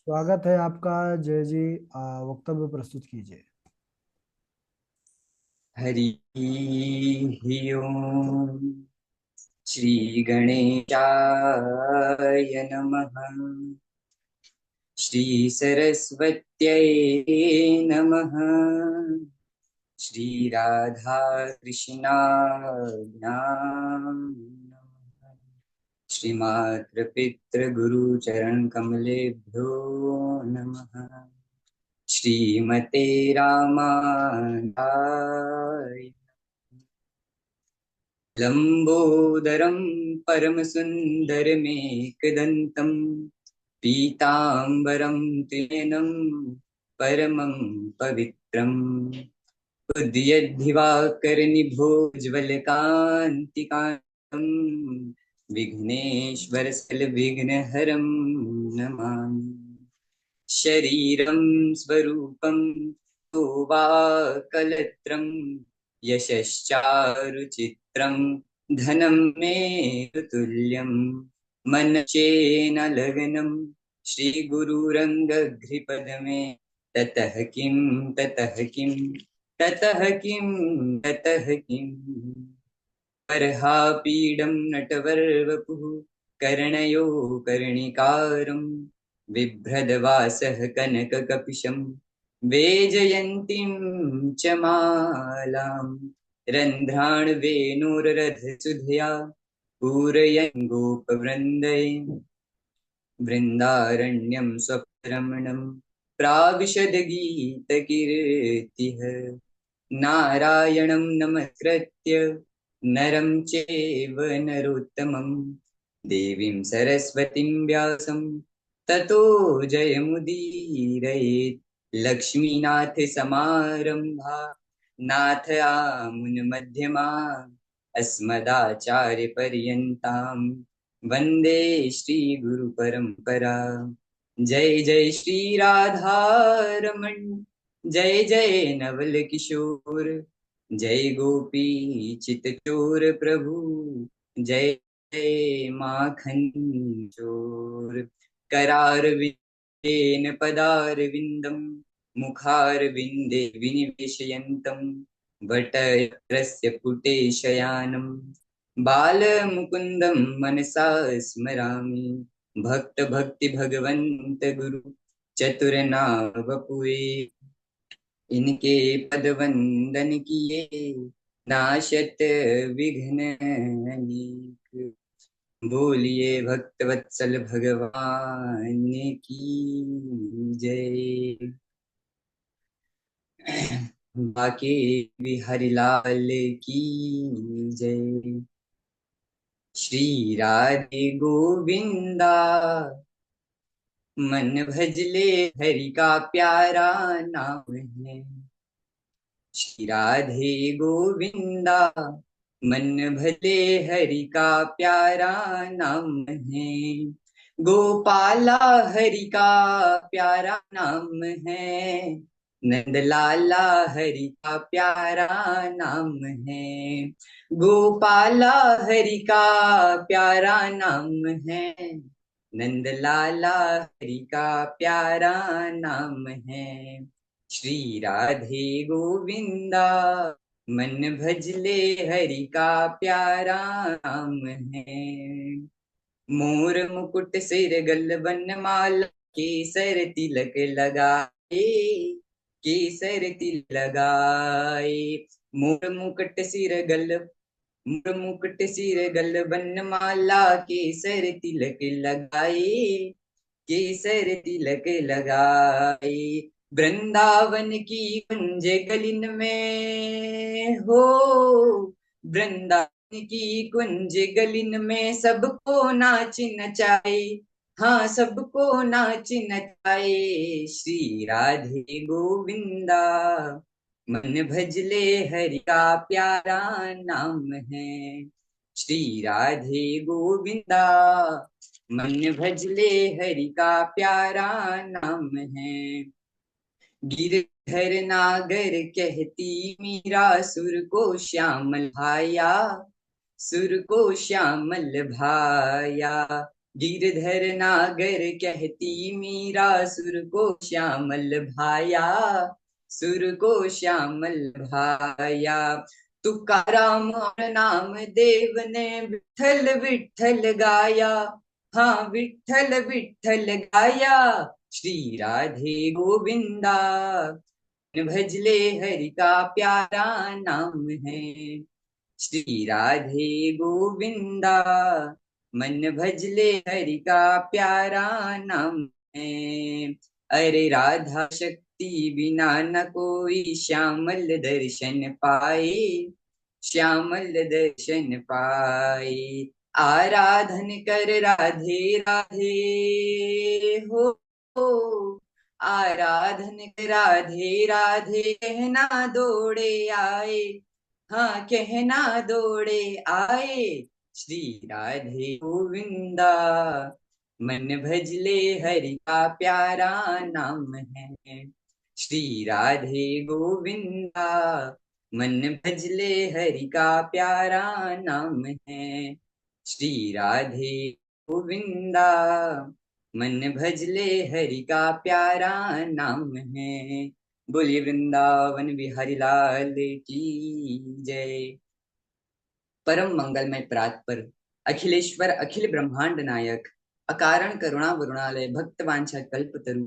स्वागत है आपका। जय जी। वक्तव्य प्रस्तुत कीजिए। हरि ओम। श्री गणेशाय नमः। श्री सरस्वत्यै नमः। श्री राधा कृष्णाय नमः। श्रीमात्र पितृ गुरु चरण कमलेभ्यो नमः। श्रीमते रामाय। लंबोदरं परमसुन्दरमेकदन्तं पीताम्बरं त्रिनयनं परमं पवित्रम् उद्यद्दिवाकरनिभोज्वलकान्तिकान्तं विघ्नेश्वरसकलविघ्नहरं नमामि। शरीरं स्वरूपं तो वा कलत्रं यशश्चारुचित्रं धनं मे तुल्यं मनचेन लग्नं श्रीगुरुरङ्गघ्रिपदमे ततः किं ततः किं ततः किं ततः किम् परहापीडं नटवर्वपुः कर्णयो कर्णिकारं बिभ्रदवासः कनककपिशं वेजयन्तीं च मालां रन्ध्राणवेणुररधसुधया पूरयन् गोपवृन्दै वृन्दारण्यं स्वरमणं प्राविशद्गीतकीर्तिः नारायणं नमस्कृत्य नरं चैव नरोत्तमं देवीं सरस्वतीं व्यासं ततो जयमुदीरयेत्। लक्ष्मीनाथसमारम्भा नाथयामुनमध्यमा अस्मदाचार्यपर्यन्तां वन्दे श्रीगुरुपरम्परा। जय जय श्री राधा रमण, जय जय नवल किशोर, जय गोपी चित चोर प्रभु, जय जय माखन चोर। करार विंदेन पदार विंदम, मुखार विंदे विनिवेशयन्तं वटत्रस्य पुटे शयानं बालमुकुन्दं मनसा स्मरामि। भक्त भक्ति भगवंत गुरु चतुरनाव बपुए, इनके पद वंदन किए नाशत विघ्न अनेक। बोलिए भक्त वत्सल भगवान की जय। बाके बिहारी लाल की जय। श्री राधे गोविंदा मन भजले हरि का प्यारा नाम है। श्री राधे गोविंदा मन भले हरि का प्यारा नाम है। गोपाला हरि का प्यारा नाम है। नंदलाला हरि का प्यारा नाम है। गोपाला हरि का प्यारा नाम है। नंदलाला हरि का प्यारा नाम है। श्री राधे गोविंदा मन भजले हरि का प्यारा नाम है। मोर मुकुट सिर गलबन माला केसर तिलक लगाए, केसर तिलक लगाए। मोर मुकुट सिर गल मोर मुकुट सिर गलबन माला केसर तिलक लगाए, केसर तिलक लगाए। वृंदावन की कुंज गलिन में हो, वृंदावन की कुंज गलिन में सबको नाच नचाए। हाँ, सबको नाच नचाए। श्री राधे गोविंदा मन भजले हरि का प्यारा नाम है। श्री राधे गोविंदा मन भजले हरि का प्यारा नाम है। गिरधर नागर कहती मीरा सुर को श्यामल भाया, सुर को श्यामल भाया। गिरधर नागर कहती मीरा, सुर को श्यामल भाया, सुर को श्यामल भाया। तुकाराम और नाम देव ने विठल विठल गाया, हाँ विठल विठल गाया। श्री राधे गोविंदा, भजले हरि का प्यारा नाम है। श्री राधे गोविंदा, मन भजले हरि का प्यारा नाम है। अरे राधा शक्ति बिना न कोई श्यामल दर्शन पाए, श्यामल दर्शन पाए। आराधन कर राधे राधे हो, आराधन कर राधे राधे, कहना दौड़े आए, हाँ कहना दौड़े आए। श्री राधे गोविंदा, मन भजले हरि का प्यारा नाम है। श्री राधे गोविंदा, मन भजले हरि का प्यारा नाम है। श्री राधे गोविंदा, मन भजले हरि का प्यारा नाम है। बोलिए वृंदावन बिहारी लाल की जय। परम मंगलमय प्रात पर अखिलेश्वर अखिल ब्रह्मांड नायक, अकारण करुणा वरुणालय, भक्त वांछा कल्प तरु,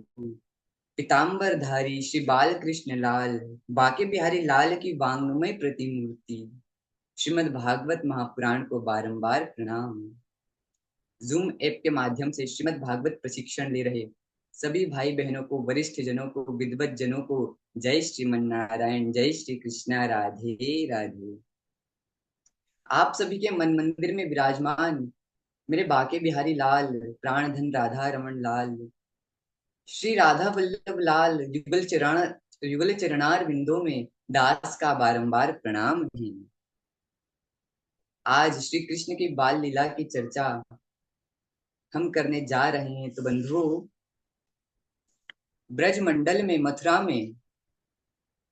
पीताम्बर धारी श्री बाल कृष्ण लाल, बाके बिहारी लाल की वांगमय प्रतिमूर्ति, श्रीमद् भागवत महापुराण को बारंबार प्रणाम। जूम ऐप के माध्यम से श्रीमद् भागवत प्रशिक्षण ले रहे सभी भाई बहनों को, वरिष्ठ जनों को, विद्वत जनों को जय श्रीमन नारायण, जय श्री कृष्णा, राधे राधे। आप सभी के मन मंदिर में विराजमान मेरे बाके बिहारी लाल, प्राणधन राधा रमन लाल, श्री राधा वल्लभ लाल युगल चरणार बिंदों में दास का बारंबार प्रणाम है। आज श्री कृष्ण की बाल लीला की चर्चा हम करने जा रहे हैं। तो बंधुओं, ब्रज मंडल में, मथुरा में,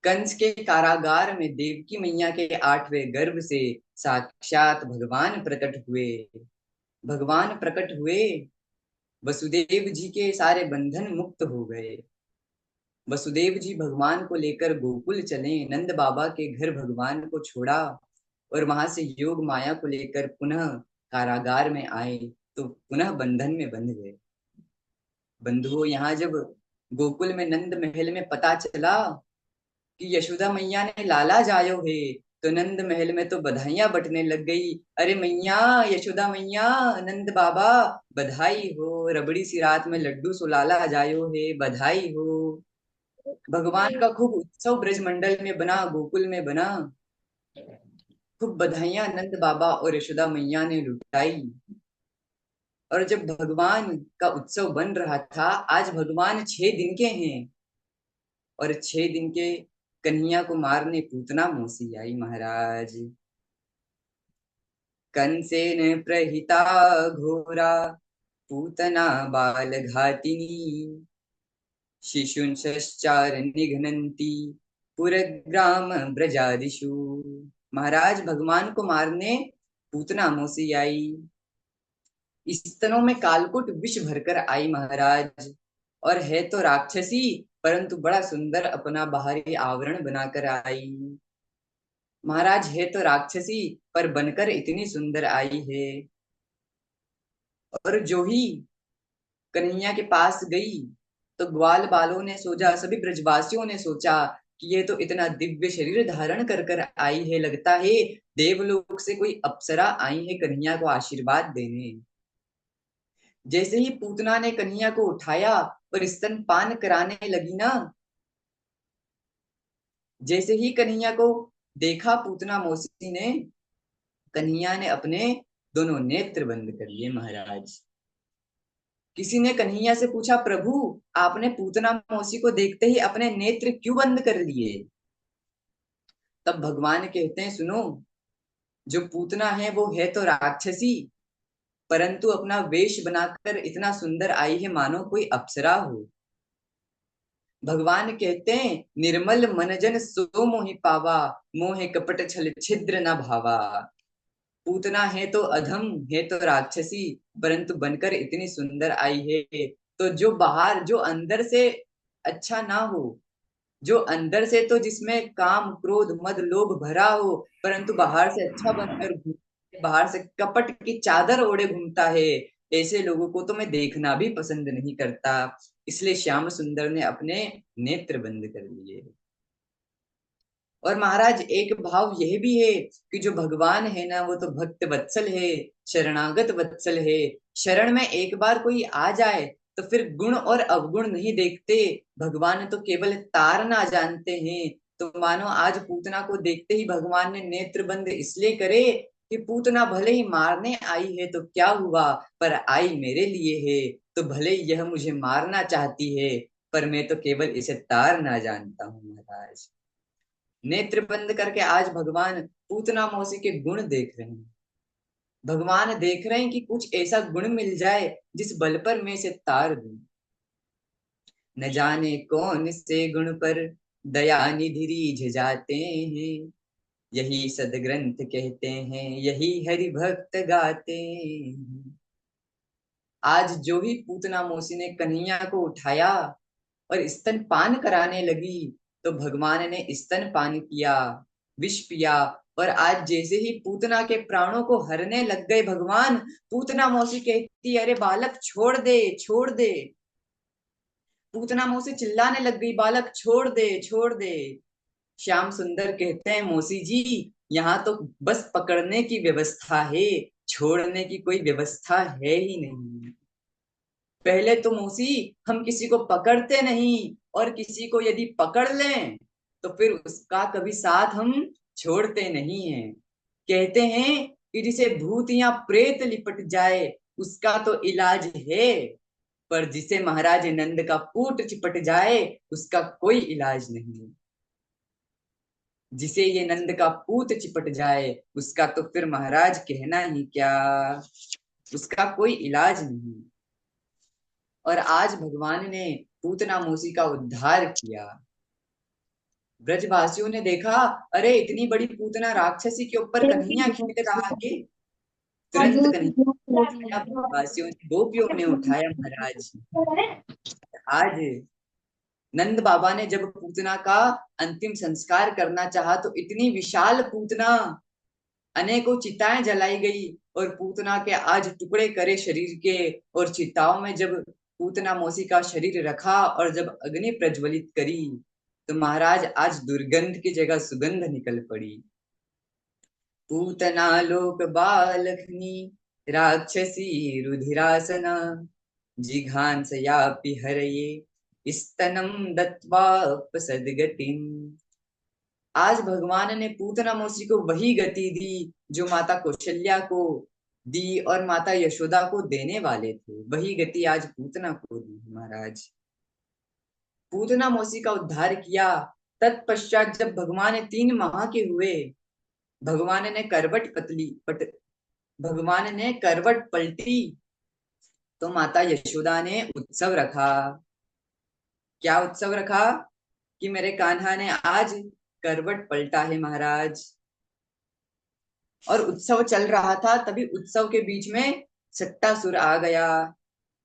कंस के कारागार में देवकी मैया के 8वें गर्भ से साक्षात भगवान प्रकट हुए। भगवान प्रकट हुए, वसुदेव जी के सारे बंधन मुक्त हो गए। वसुदेव जी भगवान को लेकर गोकुल चले, नंद बाबा के घर भगवान को छोड़ा और वहां से योग माया को लेकर पुनः कारागार में आए, तो पुनः बंधन में बंध गए। बंधुओं, यहाँ जब गोकुल में नंद महल में पता चला कि यशोदा मैया ने लाला जायो है, तो नंद महल में तो बधाइयां बटने लग गई। अरे मैया, यशोदा मैया, नंद बाबा, बधाई हो, रबड़ी सी रात में लड्डू सुलाला जायो है, बधाई हो। भगवान का खूब उत्सव ब्रज मंडल में बना, गोकुल में बना। खूब बधाइयां नंद बाबा और यशोदा मैया ने लुटाई। और जब भगवान का उत्सव बन रहा था, आज भगवान 6 दिन के हैं, और 6 दिन के कन्हैया को मारने पूतना मौसी आई महाराज। कंसेन प्रहिता घोरा, पूतना बाल घातिनी, शिशुंश्चार निघ्नन्ति पुरग्राम ब्रजादिषु। महाराज, भगवान को मारने पूतना मौसी आई, स्तनों में कालकुट विष भरकर आई महाराज। और है तो राक्षसी, परंतु बड़ा सुंदर अपना बाहरी आवरण बनाकर आई। महाराज, है तो राक्षसी, पर बनकर इतनी सुंदर आई है। और जो ही कन्हैया के पास गई, तो ग्वाल बालों ने सोचा, सभी ब्रजवासियों ने सोचा कि ये तो इतना दिव्य शरीर धारण कर कर आई है, लगता है देवलोक से कोई अप्सरा आई है कन्हैया को आशीर्वाद देने। जैसे ही पूतना ने कन्हैया को उठाया और स्तनपान कराने लगी ना, जैसे ही कन्हैया को देखा पूतना मौसी ने, कन्हैया ने अपने दोनों नेत्र बंद कर लिए महाराज। किसी ने कन्हैया से पूछा, प्रभु आपने पूतना मौसी को देखते ही अपने नेत्र क्यों बंद कर लिए? तब भगवान कहते हैं, सुनो, जो पूतना है वो है तो राक्षसी, परंतु अपना वेश बनाकर इतना सुंदर आई है मानो कोई अप्सरा हो। भगवान कहते हैं, निर्मल मनजन सो मोहि पावा, मोहे कपट छल छिद्र न भावा। पूतना है तो अधम, है तो राक्षसी, परंतु बनकर इतनी सुंदर आई है। तो जो बाहर, जो अंदर से अच्छा ना हो, जो अंदर से तो जिसमें काम क्रोध मद लोभ भरा हो, परंतु बाहर से अच्छा बनकर बाहर से कपट की चादर ओढ़े घूमता है, ऐसे लोगों को तो मैं देखना भी पसंद नहीं करता। इसलिए श्याम सुंदर ने अपने नेत्र बंद कर लिए। और महाराज एक भाव यह भी है कि जो भगवान है ना, वो तो भक्त वत्सल है, शरणागत वत्सल है। शरण में एक बार कोई आ जाए तो फिर गुण और अवगुण नहीं देखते। भगवान तो केवल तारना जानते हैं। तो मानो आज पूतना को देखते ही भगवान ने नेत्र बंद इसलिए करे कि पूतना भले ही मारने आई है तो क्या हुआ, पर आई मेरे लिए है। तो भले ही यह मुझे मारना चाहती है, पर मैं तो केवल इसे तारना जानता हूँ महाराज। नेत्र बंद करके आज भगवान पूतना मौसी के गुण देख रहे हैं। भगवान देख रहे हैं कि कुछ ऐसा गुण मिल जाए जिस बल पर मैं इसे तार दूं। न जाने कौन से गुण पर दया निधि रीझ जाते हैं, यही सदग्रंथ कहते हैं, यही हरि भक्त गाते हैं। आज जो ही पूतना मौसी ने कन्हैया को उठाया और स्तन पान कराने लगी, तो भगवान ने स्तन पान किया, विष पिया। और आज जैसे ही पूतना के प्राणों को हरने लग गए भगवान, पूतना मौसी कहती अरे बालक छोड़ दे, छोड़ दे। पूतना मौसी चिल्लाने लग गई बालक छोड़ दे, छोड़ दे। श्याम सुंदर कहते हैं मौसी जी, यहाँ तो बस पकड़ने की व्यवस्था है, छोड़ने की कोई व्यवस्था है ही नहीं। पहले तो मौसी हम किसी को पकड़ते नहीं, और किसी को यदि पकड़ लें तो फिर उसका कभी साथ हम छोड़ते नहीं हैं। कहते हैं कि जिसे भूत या प्रेत लिपट जाए उसका तो इलाज है, पर जिसे महाराज नंद का पूत चिपट जाए उसका कोई इलाज नहीं। जिसे ये नंद का पूत चिपट जाए उसका तो फिर महाराज कहना ही क्या, उसका कोई इलाज नहीं। और आज भगवान ने पूतना मौसी का उद्धार किया। ब्रजवासियों ने देखा, अरे इतनी बड़ी पूतना राक्षसी के ऊपर कन्हैया खेल रहा है। तुरंत कन्हैया उठाया, ब्रजवासियों ने गोपियों ने उठाया महाराज। आज नंद बाबा ने जब पूतना का अंतिम संस्कार करना चाहा तो इतनी विशाल पूतना, अनेकों चिताएं जलाई गई, और पूतना के आज टुकड़े करे शरीर के। और चिताओं में जब पूतना मौसी का शरीर रखा और जब अग्नि प्रज्वलित करी, तो महाराज आज दुर्गंध की जगह सुगंध निकल पड़ी। पूतना लोक बालखनी राक्षसी रुधिरासना, जिघांसयापि हरये स्तनम दत्वा सदगतिम। आज भगवान ने पूतना मौसी को वही गति दी जो माता कौशल्या को दी और माता यशोदा को देने वाले थे। वही गति आज पूतना को दी महाराज। पूतना मौसी का उद्धार किया। तत्पश्चात जब भगवान 3 माह के हुए, भगवान ने भगवान ने करवट पलटी, तो माता यशोदा ने उत्सव रखा। क्या उत्सव रखा? कि मेरे कान्हा ने आज करवट पलटा है महाराज। और उत्सव चल रहा था, तभी उत्सव के बीच में सट्टासुर आ गया।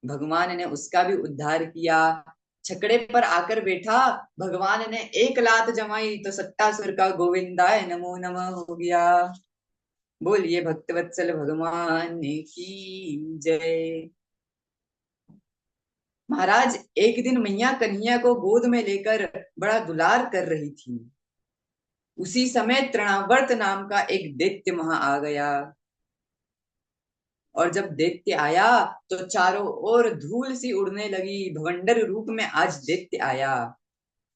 भगवान ने उसका भी उद्धार किया। छकड़े पर आकर बैठा, भगवान ने एक लात जमाई तो सट्टासुर का गोविंदाय नमो नमः हो गया। बोलिए भक्तवत्सल भगवान की जय। महाराज एक दिन मैया कन्हैया को गोद में लेकर बड़ा दुलार कर रही थी। उसी समय तृणावर्त नाम का एक दैत्य वहां आ गया। और जब दैत्य आया तो चारों ओर धूल सी उड़ने लगी। भवंडर रूप में आज दैत्य आया।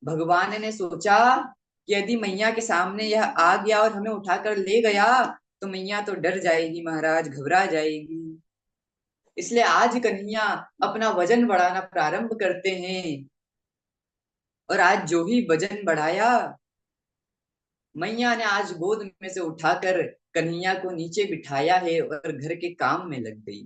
भगवान ने सोचा कि यदि मैया के सामने यह आ गया और हमें उठाकर ले गया तो मैया तो डर जाएगी महाराज, घबरा जाएगी। इसलिए आज कन्हैया अपना वजन बढ़ाना प्रारंभ करते हैं। और आज जो ही वजन बढ़ाया, मैया ने आज गोद में से उठाकर कन्हैया को नीचे बिठाया है और घर के काम में लग गई।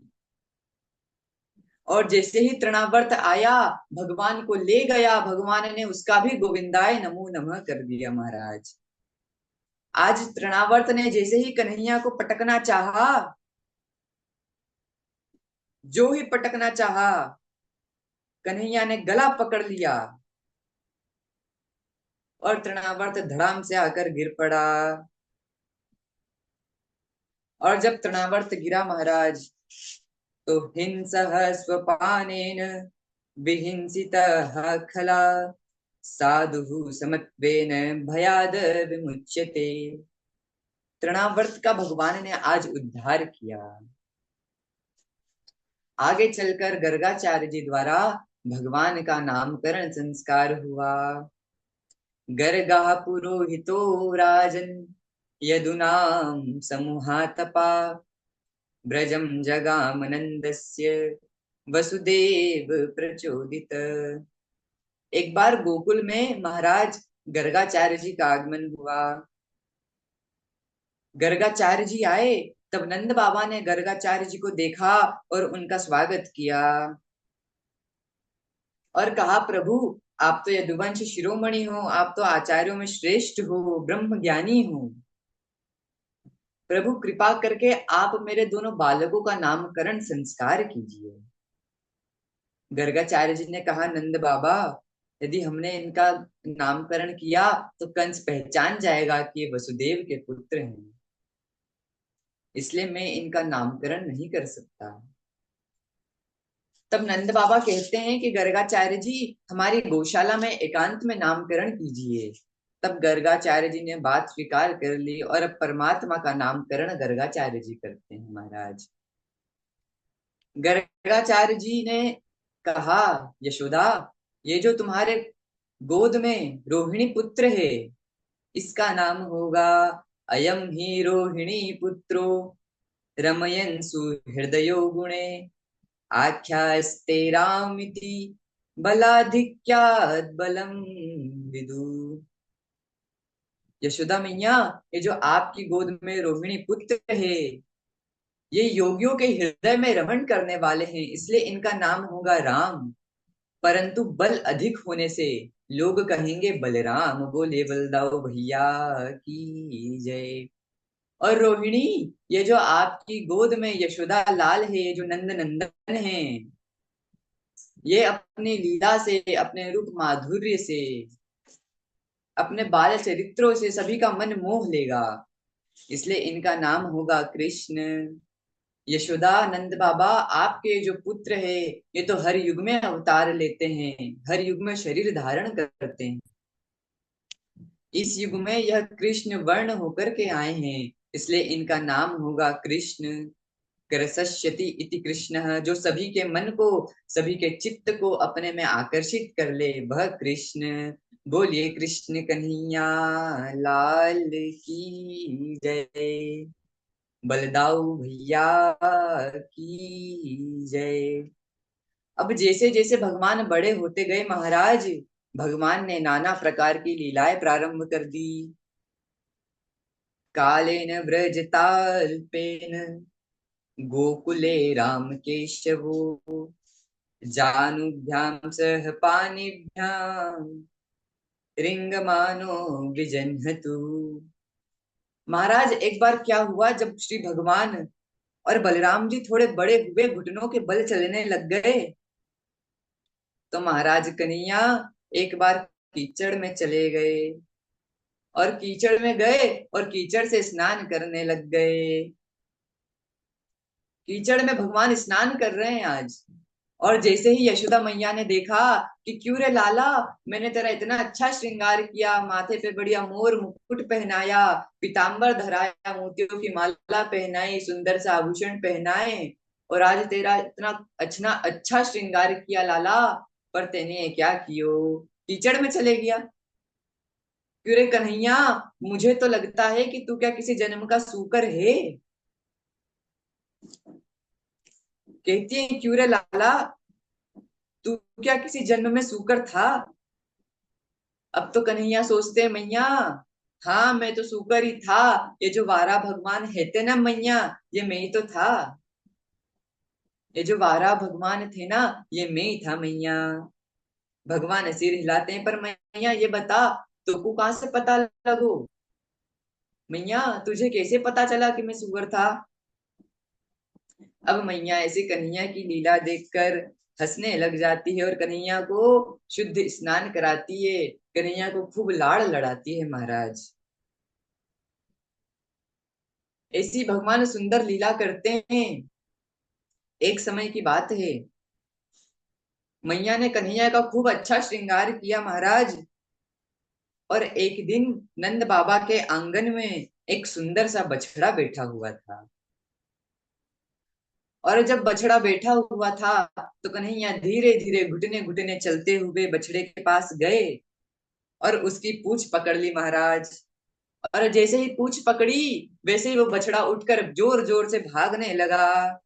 और जैसे ही तृणावर्त आया, भगवान को ले गया, भगवान ने उसका भी गोविंदाय नमो नमः कर दिया महाराज। आज तृणावर्त ने जैसे ही कन्हैया को पटकना चाहा, जो ही पटकना चाहा, कन्हैया ने गला पकड़ लिया और तृणावर्त धड़ाम से आकर गिर पड़ा। और जब तृणावर्त गिरा महाराज, तो हिंसः स्वपानेन विहिंसितः खला, साधुः समत्वेन भयाद विमुच्यते। तृणावर्त का भगवान ने आज उद्धार किया। आगे चलकर गर्गाचार्य जी द्वारा भगवान का नामकरण संस्कार हुआ। गर्गा पुरोहितो राजन यदुनाम समूहातपा, ब्रजम जगामनंदस्य वसुदेव प्रचोदित। एक बार गोकुल में महाराज गर्गाचार्य जी का आगमन हुआ। गर्गाचार्य जी आए, तब नंद बाबा ने गर्गाचार्य जी को देखा और उनका स्वागत किया और कहा, प्रभु आप तो यदुवंश शिरोमणि हो, आप तो आचार्यों में श्रेष्ठ हो, ब्रह्म ज्ञानी हो। प्रभु कृपा करके आप मेरे दोनों बालकों का नामकरण संस्कार कीजिए। गर्गाचार्य जी ने कहा, नंद बाबा यदि हमने इनका नामकरण किया तो कंस पहचान जाएगा कि ये वसुदेव के पुत्र हैं, इसलिए मैं इनका नामकरण नहीं कर सकता। तब नंद बाबा कहते हैं कि गर्गाचार्य जी हमारी गौशाला में एकांत में नामकरण कीजिए। तब गर्गाचार्य जी ने बात स्वीकार कर ली और अब परमात्मा का नामकरण गर्गाचार्य जी करते हैं महाराज। गर्गाचार्य जी ने कहा, यशोदा ये जो तुम्हारे गोद में रोहिणी पुत्र है, इसका नाम होगा अयम ही रोहिणी पुत्रो रमयन सुहृदयो गुणे आख्यास्ते रामिति बलाधिक्यात् बलम विदु। यशोदा मैया, ये जो आपकी गोद में रोहिणी पुत्र है, ये योगियों के हृदय में रमण करने वाले हैं, इसलिए इनका नाम होगा राम। परंतु बल अधिक होने से लोग कहेंगे बलराम। बोले बलदाओ भैया की जय। और रोहिणी, ये जो आपकी गोद में यशोदा लाल है, ये जो नंद नंदन है, ये अपनी लीला से, अपने रूप माधुर्य से, अपने बाल चरित्रों से सभी का मन मोह लेगा, इसलिए इनका नाम होगा कृष्ण। यशोदा नंद बाबा, आपके जो पुत्र है ये तो हर युग में अवतार लेते हैं, हर युग में शरीर धारण करते हैं। इस युग में यह कृष्ण वर्ण होकर के आए हैं, इसलिए इनका नाम होगा कृष्ण। ग्रसष्यति इति कृष्ण, जो सभी के मन को, सभी के चित्त को अपने में आकर्षित कर ले, वह कृष्ण। बोलिए कृष्ण कन्हैया लाल की जय। बलदाऊ भैया की जय। अब जैसे जैसे भगवान बड़े होते गए महाराज, भगवान ने नाना प्रकार की लीलाएं प्रारंभ कर दी। कालेन व्रजताल्पेन गोकुले राम केशवो, जानुभ्याम सह पानिभ्याम रिंगमानो विजन्हतु। महाराज एक बार क्या हुआ, जब श्री भगवान और बलराम जी थोड़े बड़े हुए, घुटनों के बल चलने लग गए, तो महाराज कन्हैया एक बार कीचड़ में चले गए और कीचड़ में गए और कीचड़ से स्नान करने लग गए। कीचड़ में भगवान स्नान कर रहे हैं आज। और जैसे ही यशोदा मैया ने देखा कि क्यों रे लाला, मैंने तेरा इतना अच्छा श्रृंगार किया, माथे पे बढ़िया मोर मुकुट पहनाया, पीताम्बर धराया, मोतियों की माला पहनाई, सुंदर सा आभूषण पहनाए, और आज तेरा इतना अच्छा अच्छा श्रृंगार किया लाला, पर तेने क्या कियो, कीचड़ में चले गया। क्यों रे कन्हैया, मुझे तो लगता है कि तू क्या किसी जन्म का सूकर है। कहती है, क्यों रे लाला, तू क्या किसी जन्म में सूकर था। अब तो कन्हैया सोचते हैं, मैया हाँ मैं तो सूकर ही था, ये जो वारा भगवान है थे ना मैया, ये मैं ही तो था। ये जो वारा भगवान थे ना, ये मैं ही था मैया। भगवान सिर हिलाते हैं, पर मैया ये बता, तुमको कहाँ से पता लगो, मैया तुझे कैसे पता चला कि मैं सुअर था? अब मैया ऐसे कन्हैया की लीला देखकर हंसने लग जाती है और कन्हैया को शुद्ध स्नान कराती है, कन्हैया को खूब लाड़ लड़ाती है महाराज। ऐसी भगवान सुंदर लीला करते हैं। एक समय की बात है, मैया ने कन्हैया का खूब अच्छा श्रृंगार किया महाराज। और एक दिन नंद बाबा के आंगन में एक सुंदर सा बछड़ा बैठा हुआ था। और जब बछड़ा बैठा हुआ था तो कन्हैया धीरे धीरे घुटने घुटने चलते हुए बछड़े के पास गए और उसकी पूंछ पकड़ ली महाराज। और जैसे ही पूंछ पकड़ी वैसे ही वो बछड़ा उठकर जोर जोर से भागने लगा।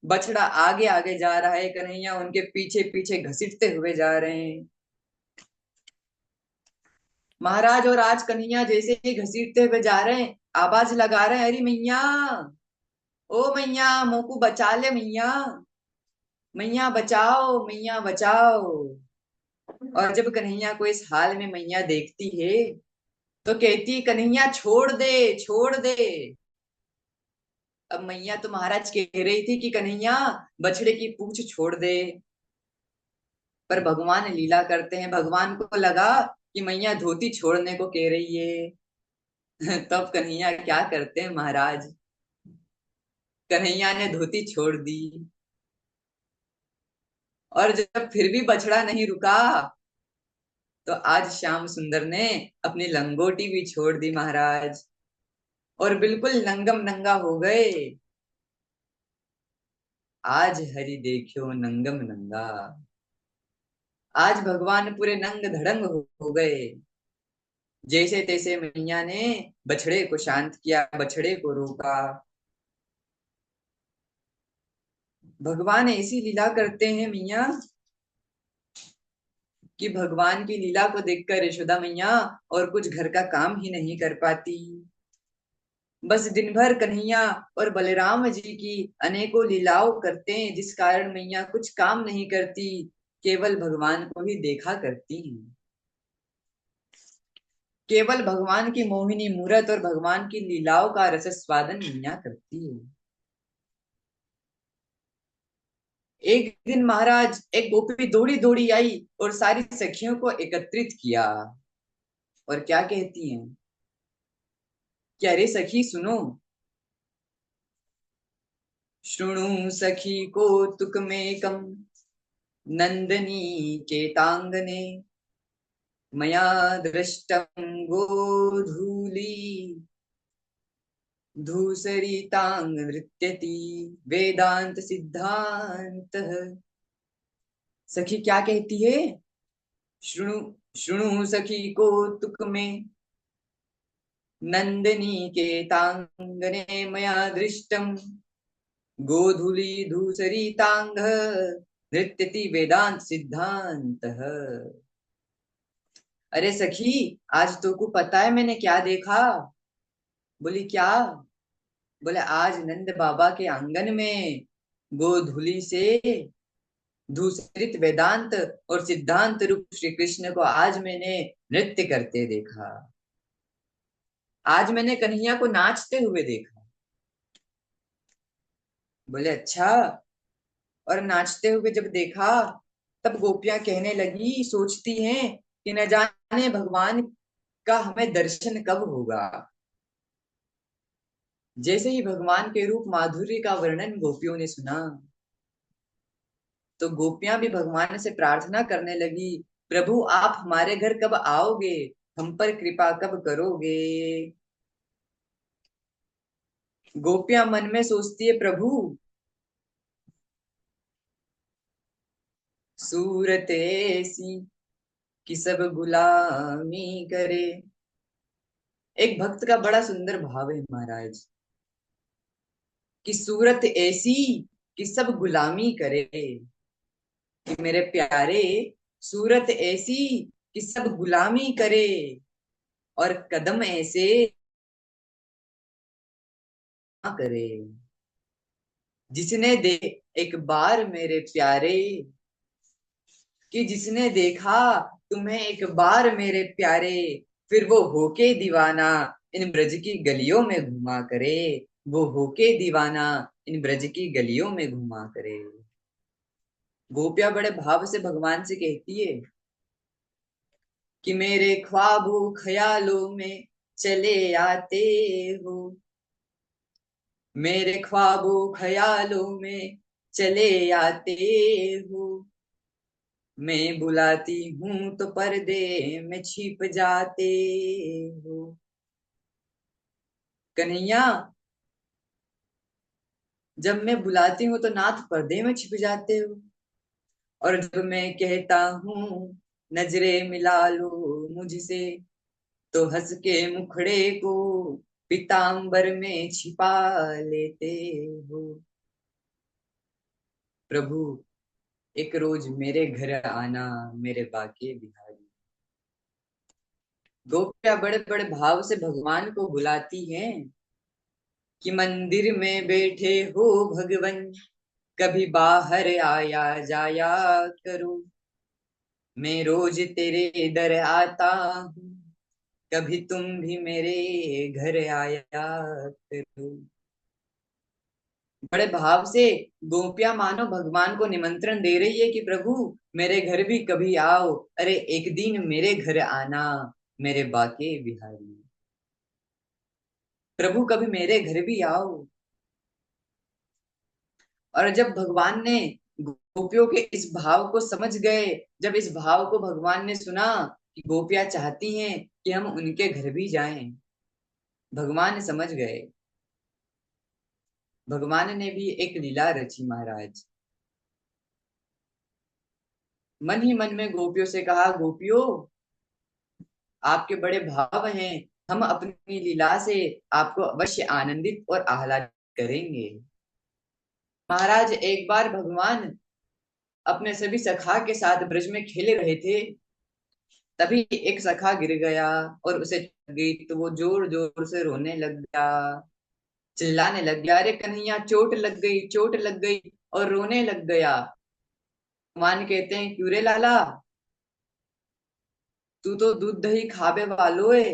बछड़ा आगे आगे जा रहा है, कन्हैया उनके पीछे पीछे घसीटते हुए जा रहे हैं महाराज। और आज कन्हैया जैसे ही घसीटते हुए जा रहे हैं, आवाज लगा रहे हैं, अरे मैया, ओ मैया, मोकू बचा ले मैया, मैया बचाओ, मैया बचाओ। और जब कन्हैया को इस हाल में मैया देखती है तो कहती, कन्हैया छोड़ दे, छोड़ दे। अब मैया तो महाराज कह रही थी कि कन्हैया बछड़े की पूंछ छोड़ दे, पर भगवान लीला करते हैं, भगवान को लगा कि मैया धोती छोड़ने को कह रही है। तब कन्हैया क्या करते हैं महाराज, कन्हैया ने धोती छोड़ दी। और जब फिर भी बछड़ा नहीं रुका तो आज श्याम सुंदर ने अपनी लंगोटी भी छोड़ दी महाराज, और बिल्कुल नंगम नंगा हो गए। आज हरि देखियो नंगम नंगा। आज भगवान पूरे नंग धड़ंग हो गए। जैसे तैसे मैया ने बछड़े को शांत किया, बछड़े को रोका। भगवान ऐसी लीला करते हैं मैया कि भगवान की लीला को देखकर यशोदा मैया और कुछ घर का काम ही नहीं कर पाती। बस दिन भर कन्हैया और बलराम जी की अनेकों लीलाओं करते हैं, जिस कारण मैया कुछ काम नहीं करती, केवल भगवान को ही देखा करती हैं। केवल भगवान की मोहिनी मूरत और भगवान की लीलाओं का रस स्वादन मैया करती है। एक दिन महाराज एक गोपी दौड़ी दौड़ी आई और सारी सखियों को एकत्रित किया। और क्या कहती हैं, क्या रे सखी सुनो, शृणु सखी को तुकमेकम नंदनी केतांगने मया दृष्टं गोधूली धूसरितांग नृत्यति वेदांत सिद्धांत। सखी क्या कहती है, शृणु शृणु सखी को तुक में नंदनी केतांगने मया दृष्टम गोधूली धूसरितांग नृत्यति वेदांत सिद्धांत। अरे सखी, आज तो को पता है मैंने क्या देखा? बोली क्या? बोले आज नंद बाबा के आंगन में गोधूली से धूसरित वेदांत और सिद्धांत रूप श्री कृष्ण को आज मैंने नृत्य करते देखा। आज मैंने कन्हैया को नाचते हुए देखा। बोले अच्छा, और नाचते हुए जब देखा तब गोपियां कहने लगी, सोचती हैं कि न जाने भगवान का हमें दर्शन कब होगा। जैसे ही भगवान के रूप माधुर्य का वर्णन गोपियों ने सुना तो गोपियां भी भगवान से प्रार्थना करने लगी, प्रभु आप हमारे घर कब आओगे, हम पर कृपा कब करोगे। गोपियां मन में सोचती है, प्रभु सूरत ऐसी कि सब गुलामी करे। एक भक्त का बड़ा सुंदर भाव है महाराज, कि सूरत ऐसी कि सब गुलामी करे। कि मेरे प्यारे, सूरत ऐसी कि सब गुलामी करे, और कदम ऐसे ना करे। जिसने दे एक बार मेरे प्यारे, कि जिसने देखा तुम्हें एक बार मेरे प्यारे, फिर वो होके दीवाना इन ब्रज की गलियों में घुमा करे, वो होके दीवाना इन ब्रज की गलियों में घुमा करे। गोपियां बड़े भाव से भगवान से कहती है कि मेरे ख्वाबों ख्यालों में चले आते हो, मेरे ख्वाबों ख्यालों में चले आते हो, मैं बुलाती हूं तो पर्दे में छिप जाते हो। कन्हैया, जब मैं बुलाती हूँ तो नाथ पर्दे में छिप जाते हो, और जब मैं कहता हूँ नजरे मिला लो मुझसे, तो हंस के मुखड़े को पीतांबर में छिपा लेते हो। प्रभु, एक रोज मेरे घर आना मेरे बाके बिहारी। गोपियां बड़े बड़े भाव से भगवान को बुलाती हैं कि मंदिर में बैठे हो भगवन, कभी बाहर आया जाया करो, मैं रोज तेरे दर आता हूँ, कभी तुम भी मेरे घर आया करो। बड़े भाव से गोपियां मानो भगवान को निमंत्रण दे रही है कि प्रभु, मेरे घर भी कभी आओ, अरे एक दिन मेरे घर आना मेरे बाके बिहारी। प्रभु, कभी मेरे घर भी आओ। और जब भगवान ने गोपियों के इस भाव को समझ गए, जब इस भाव को भगवान ने सुना कि गोपियां चाहती हैं कि हम उनके घर भी जाएं, भगवान समझ गए। भगवान ने भी एक लीला रची महाराज। मन ही मन में गोपियों से कहा, गोपियों, आपके बड़े भाव हैं, हम अपनी लीला से आपको अवश्य आनंदित और आह्लादित करेंगे। महाराज, एक बार भगवान अपने सभी सखा के साथ ब्रज में खेले रहे थे, तभी एक सखा गिर गया और उसे चोट लग गई, तो वो जोर जोर से रोने लग गया, चिल्लाने लग गया, अरे कन्हैया चोट लग गई, चोट लग गई, और रोने लग गया। भगवान कहते हैं, क्यों रे लाला, तू तो दूध दही खावे वालो है,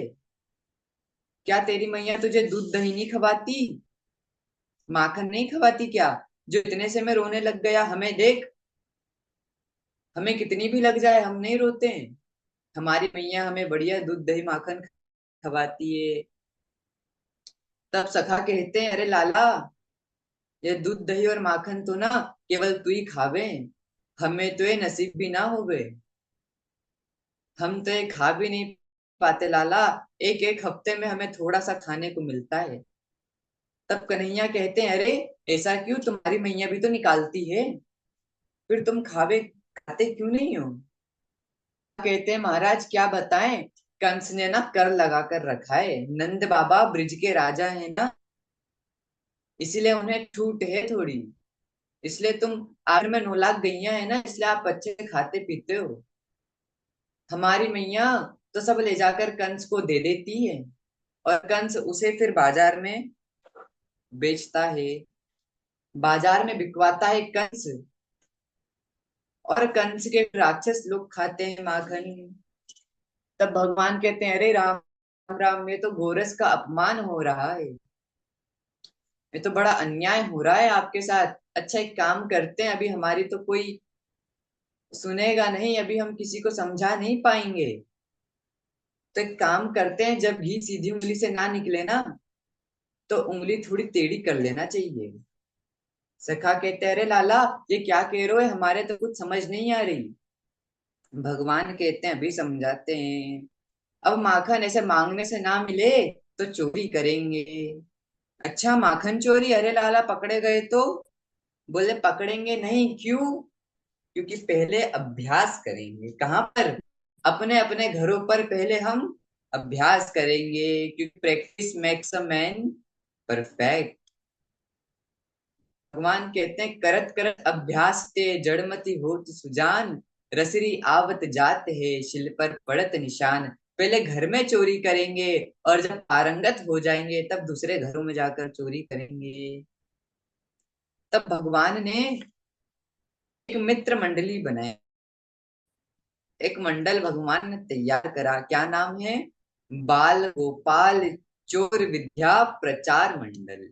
क्या तेरी मैया तुझे दूध दही नहीं खवाती, माखन नहीं खवाती क्या, जो इतने से मैं रोने लग गया, हमें देख, हमें कितनी भी लग जाए हम नहीं रोते हैं, हमारी मैया हमें बढ़िया दूध दही माखन खवाती है। तब सखा कहते हैं, अरे लाला, ये दूध दही और माखन तो ना केवल तू ही खावे, हमें तो ये नसीब भी ना हो गए, हम तो ये खा भी नहीं पाते लाला, एक एक हफ्ते में हमें थोड़ा सा खाने को मिलता है। तब कन्हैया कहते हैं, अरे ऐसा क्यों, तुम्हारी मैया भी तो निकालती है, फिर तुम खावे खाते क्यों नहीं हो। कहते हैं, महाराज क्या बताएं, कंस ने ना कर लगा कर रखा है, नंद बाबा ब्रिज के राजा है ना, इसीलिए उन्हें छूट है थोड़ी, इसलिए तुम आखिर में 9 लाख गैया है ना, इसलिए आप अच्छे से खाते पीते हो। हमारी मैया तो सब ले जाकर कंस को दे देती है, और कंस उसे फिर बाजार में बेचता है, बाजार में बिकवाता है कंस, और कंस के राक्षस लोग खाते हैं माखन। तब भगवान कहते हैं, अरे राम राम, ये तो गोरस का अपमान हो रहा है, ये तो बड़ा अन्याय हो रहा है आपके साथ। अच्छा एक काम करते हैं, अभी हमारी तो कोई सुनेगा नहीं, अभी हम किसी को समझा नहीं पाएंगे, तो एक काम करते हैं, जब घी सीधी उंगली से ना निकले ना, तो उंगली थोड़ी टेढ़ी कर लेना चाहिए। सखा कहते हैं, अरे लाला, ये क्या कह रहे हो, हमारे तो कुछ समझ नहीं आ रही। भगवान कहते हैं, अभी समझाते हैं। अब माखन ऐसे मांगने से ना मिले तो चोरी करेंगे। अच्छा माखन चोरी, अरे लाला पकड़े गए तो, बोले पकड़ेंगे नहीं, क्यों, क्योंकि पहले अभ्यास करेंगे। कहाँ पर, अपने अपने घरों पर पहले हम अभ्यास करेंगे, क्योंकि practice makes a man perfect. भगवान कहते हैं, करत करत अभ्यास ते जड़मति होत सुजान, रसरी आवत जात है शिल पर पड़त निशान। पहले घर में चोरी करेंगे, और जब पारंगत हो जाएंगे तब दूसरे घरों में जाकर चोरी करेंगे। तब भगवान ने एक मित्र मंडली बनाई, एक मंडल भगवान ने तैयार करा, क्या नाम है, बाल गोपाल चोर विद्या प्रचार मंडल।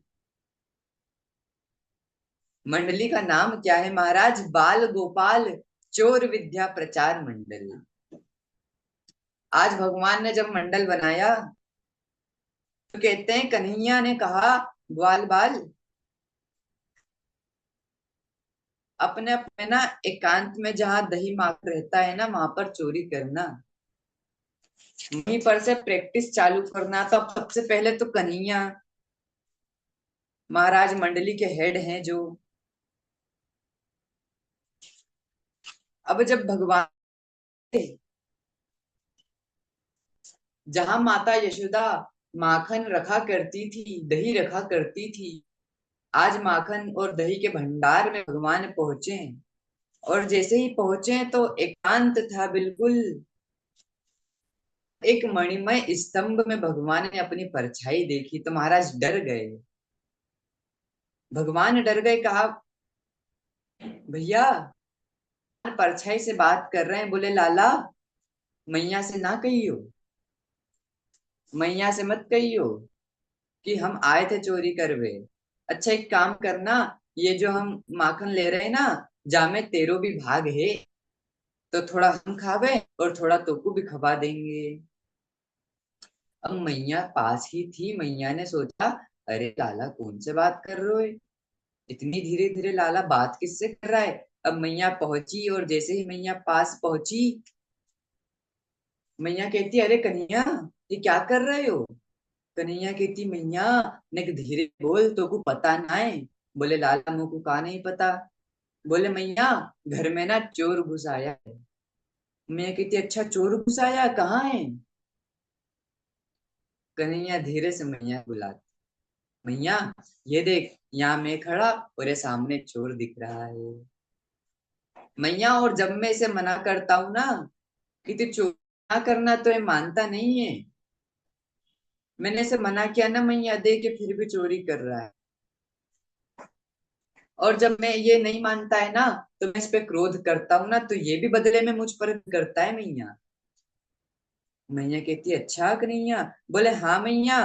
मंडली का नाम क्या है महाराज? बाल गोपाल चोर विद्या प्रचार मंडल। आज भगवान ने जब मंडल बनाया तो कहते हैं कन्हैया ने कहा, ग्वाल बाल अपने अपने ना एकांत में जहां दही माखन रहता है ना, वहां पर चोरी करना, वहीं पर से प्रैक्टिस चालू करना। तो अब सबसे पहले तो कन्हैया महाराज मंडली के हेड हैं जो, अब जब भगवान जहां माता यशोदा माखन रखा करती थी, दही रखा करती थी, आज माखन और दही के भंडार में भगवान पहुंचे। और जैसे ही पहुंचे तो एकांत था बिल्कुल। एक मणिमय स्तंभ में भगवान ने अपनी परछाई देखी तो महाराज डर गए। भगवान डर गए, कहा भैया परछाई से बात कर रहे हैं। बोले लाला मैया से ना कहियो, मैया से मत कहियो कि हम आए थे चोरी करवे। अच्छा एक काम करना, ये जो हम माखन ले रहे हैं ना, जामे तेरो भी भाग है, तो थोड़ा हम खावे और थोड़ा तोको भी खवा देंगे। अब मैया पास ही थी, मैया ने सोचा अरे लाला कौन से बात कर रहे हो, इतनी धीरे धीरे लाला बात किससे कर रहा है। अब मैया पहुंची और जैसे ही मैया पास पहुंची, मैया कहती अरे कन्हैया ये क्या कर रहे हो। कन्हैया कहती मैया ने धीरे बोल, तो को पता ना है। बोले लाला मुझको का नहीं पता। बोले मैया घर में ना चोर घुस आया है। मैया कहती अच्छा चोर घुस आया, कहाँ है। कन्हैया धीरे से मैया बुलाती, मैया ये देख यहाँ मैं खड़ा और ये सामने चोर दिख रहा है। मैया और जब मैं इसे मना करता हूं ना कि तू चोरी ना करना, तो ये मानता नहीं है। मैंने इसे मना किया ना मैया, दे के फिर भी चोरी कर रहा है। और जब मैं ये नहीं मानता है ना, तो मैं इस पे क्रोध करता हूँ ना, तो ये भी बदले में मुझ पर करता है मैया। मैया कहती अच्छा कन्हैया। बोले हाँ मैया।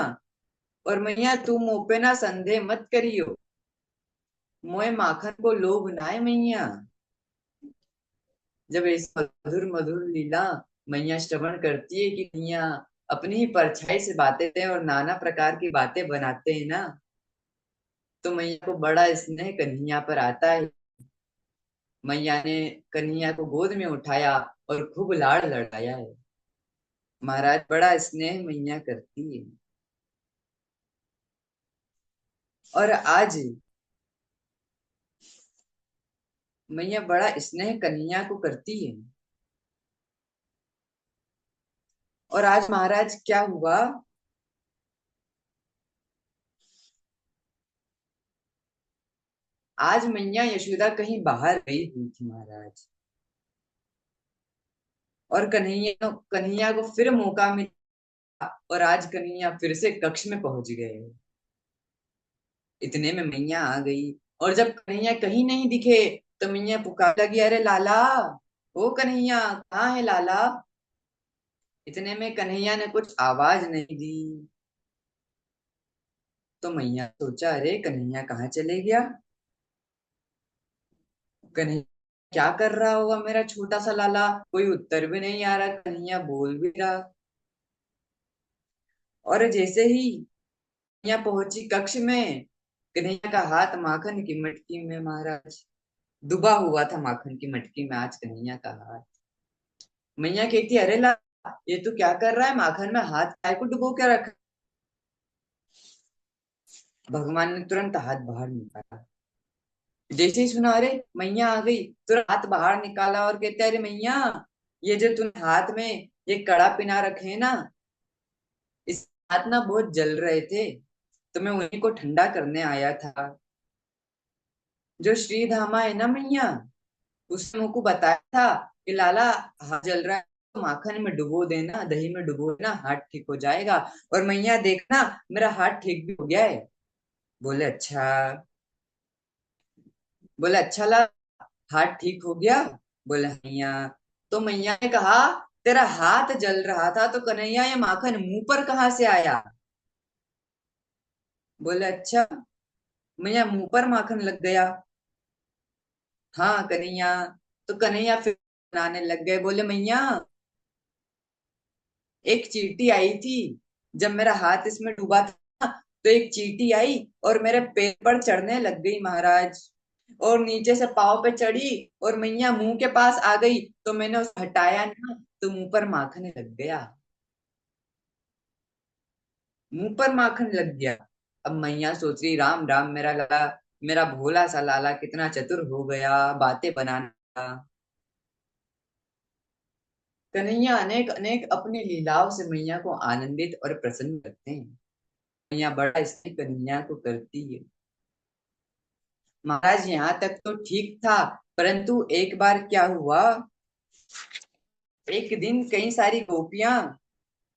और मैया तू मुंह पे ना संदेह मत करियो, मोए माखन को लोभ ना है मैया। जब इस मधुर मधुर लीला मैया श्रवण करती है कि मैया अपनी ही परछाई से बातें हैं और नाना प्रकार की बातें बनाते हैं ना, तो मैया को बड़ा स्नेह कन्हैया पर आता है। मैया ने कन्हैया को गोद में उठाया और खूब लाड़ लड़ाया है। महाराज बड़ा स्नेह मैया करती है। और आज मैया बड़ा स्नेह कन्हैया को करती है। और आज महाराज क्या हुआ, आज मैया यशोदा कहीं बाहर गई हुई थी महाराज। और कन्हैया कन्हैया को फिर मौका मिला और आज कन्हैया फिर से कक्ष में पहुंच गए। इतने में मैया आ गई। और जब कन्हैया कहीं नहीं दिखे तो मैया पुकार लगी अरे लाला, ओ कन्हैया कहाँ है लाला। इतने में कन्हैया ने कुछ आवाज नहीं दी। तो मैया सोचा अरे कन्हैया कहाँ चले गया, कन्हैया क्या कर रहा होगा मेरा छोटा सा लाला। कोई उत्तर भी नहीं आ रहा, कन्हैया बोल भी रहा। और जैसे ही कन्हैया पहुंची कक्ष में, कन्हैया का हाथ माखन की मटकी में महाराज डूबा हुआ था, माखन की मटकी में आज कन्हैया का हाथ। मैया कहती अरे ला ये तू क्या कर रहा है, माखन में हाथ काय को डुबो के रखा। भगवान ने तुरंत हाथ बाहर निकाला। जैसे ही सुना अरे मैया आ गई, तुरंत हाथ बाहर निकाला और कहते अरे मैया ये जो तूने हाथ में ये कड़ा पिना रखे है ना, इस हाथ ना बहुत जल रहे थे, तो मैं उन्हीं को ठंडा करने आया था। जो श्री धामा है ना मैया, उसने मुझको बताया था कि लाला हाथ जल रहा है तो माखन में डुबो देना, दही में डुबो देना, हाथ ठीक हो जाएगा। और मैया देखना मेरा हाथ ठीक भी हो गया है। बोले अच्छा। बोले अच्छा ला हाथ ठीक हो गया। बोले हाँ मैया। तो मैया ने कहा तेरा हाथ जल रहा था तो कन्हैया ये माखन मुंह पर कहाँ से आया। बोले अच्छा। मैया मुंह पर माखन लग गया। हाँ कन्हैया। तो कन्हैया फिर बनाने लग गए। बोले मैया एक चींटी आई थी, जब मेरा हाथ इसमें डूबा था तो एक चींटी आई और मेरे पैर पर चढ़ने लग गई महाराज, और नीचे से पाँव पे चढ़ी और मैया मुंह के पास आ गई, तो मैंने उसे हटाया ना तो मुंह पर माखन लग गया। मुंह पर माखन लग गया। अब मैया सोच रही राम राम, मेरा लाला, मेरा भोला सा लाला कितना चतुर हो गया बातें बनाना। कन्हैया अनेक अनेक अपनी लीलाओं से मैया को आनंदित और प्रसन्न करते हैं। मैया बड़ा स्नेह कन्हैया को करती है। महाराज यहाँ तक तो ठीक था, परंतु एक बार क्या हुआ। एक दिन कई सारी गोपियां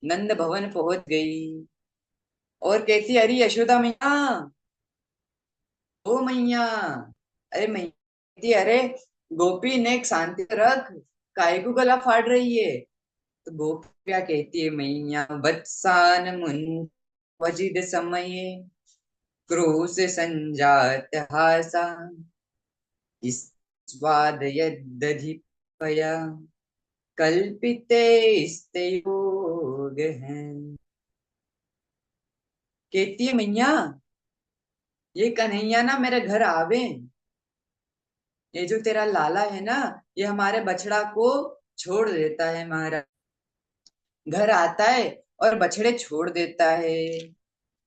नंद भवन पहुंच गई और कहती अरे यशोदा मैया, ओ मैया, अरे मैया कहती, अरे गोपी ने एक शांति से रख, काहे को गला फाड़ रही है। तो गोपियां कहती है मैया वत्सान मुन वजिद समये क्रोश संजात हासा स्वाद यदधिपया कल्पिते योग हैं। कहती है मैया ये कन्हैया ना मेरे घर आवे, ये जो तेरा लाला है ना, ये हमारे बछड़ा को छोड़ देता है महाराज। घर आता है और बछड़े छोड़ देता है,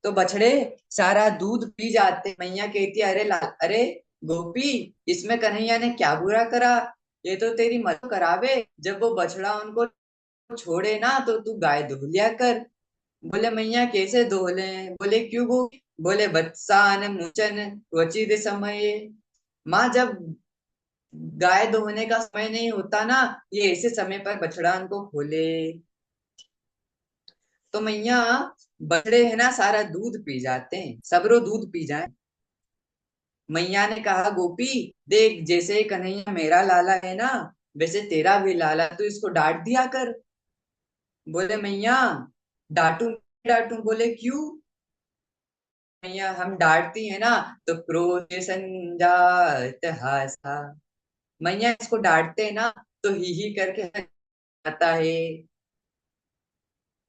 तो बछड़े सारा दूध पी जाते। मैया कहती है अरे अरे गोपी, इसमें कन्हैया ने क्या बुरा करा, ये तो तेरी मदद करावे। जब वो बछड़ा उनको छोड़े ना तो तू गाय धो लिया कर। बोले मैया कैसे धो ले। बोले क्यों गोपी। बोले वत्सान मुचन क्वचिद समय। माँ जब गाय धोने का समय नहीं होता ना, ये ऐसे समय पर बछड़ा उनको खोले। तो मैया बछड़े है ना सारा दूध पी जाते हैं, सबरो दूध पी जाए। मैया ने कहा गोपी देख, जैसे कन्हैया मेरा लाला है ना, वैसे तेरा भी लाला, तू इसको डांट दिया कर। बोले मैया डांटू डांटू। बोले क्यों। मैया हम डांटती है ना तो क्रोध संजात हासा। मैया इसको डांटते हैं ना तो ही करके आता है।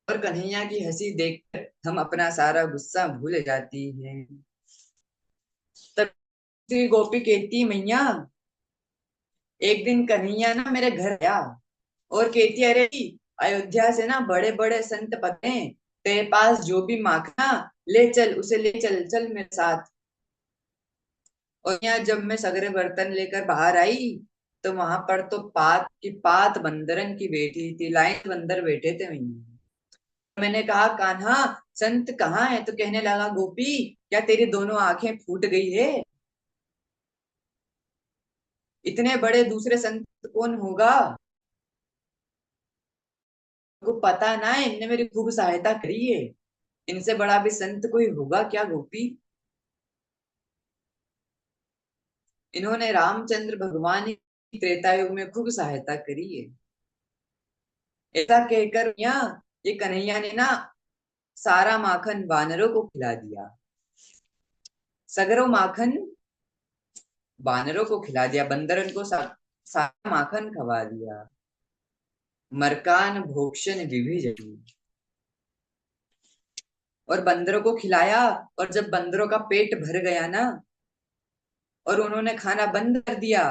और कन्हैया की हंसी देखकर हम अपना सारा गुस्सा भूल जाती है। तब श्री गोपी कहती मैया एक दिन कन्हैया ना मेरे घर आया और कहती अरे अयोध्या से ना बड़े बड़े संत पते, तेरे पास जो भी माखना ले चल, उसे ले चल, चल मेरे साथ। और यहाँ जब मैं सगरे बर्तन लेकर बाहर आई तो वहां पर तो पात बंदरन की बैठी थी, लाइन बंदर बैठे थे वहीं। मैंने कहा कान्हा संत कहाँ है, तो कहने लगा गोपी क्या तेरी दोनों आंखें फूट गई है। इतने बड़े दूसरे संत कौन होगा, को पता ना है, इनने मेरी खूब सहायता करी है, इनसे बड़ा भी संत कोई होगा क्या गोपी। इन्होंने रामचंद्र भगवान की त्रेता युग में खूब सहायता करी है। ऐसा कहकर यहाँ ये कन्हैया ने ना सारा माखन वानरों को खिला दिया। सगरो माखन वानरों को खिला दिया, बंदरन को सारा माखन खवा दिया। मरकान भोक्षण विभिजन। और बंदरों को खिलाया, और जब बंदरों का पेट भर गया ना और उन्होंने खाना बंद कर दिया,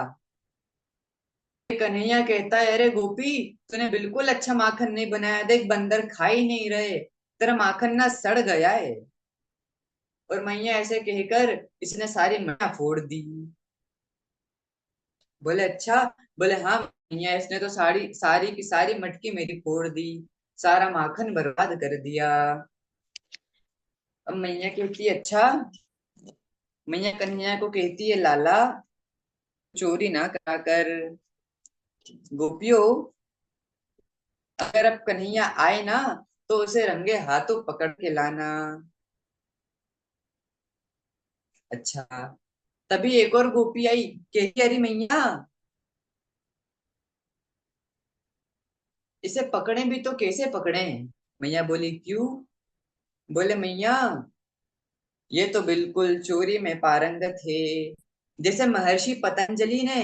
कन्हैया कहता है अरे गोपी तूने बिल्कुल अच्छा माखन नहीं बनाया, देख बंदर खा ही नहीं रहे, तेरा माखन ना सड़ गया है। और मैया ऐसे कहकर इसने सारी मैया फोड़ दी। बोले अच्छा। बोले हाँ मैया, इसने तो सारी सारी की सारी मटकी मेरी फोड़ दी, सारा माखन बर्बाद कर दिया। अब मैया कहती है अच्छा। मैया कन्हैया को कहती है लाला चोरी ना करा कर। गोपियों अगर अब कन्हैया आए ना तो उसे रंगे हाथों पकड़ के लाना। अच्छा। तभी एक और गोपी आई, कहती अरे मैया इसे पकड़े भी तो कैसे पकड़े। मैया बोली क्यों। बोले मैया ये तो बिल्कुल चोरी में पारंगत है। जैसे महर्षि पतंजलि ने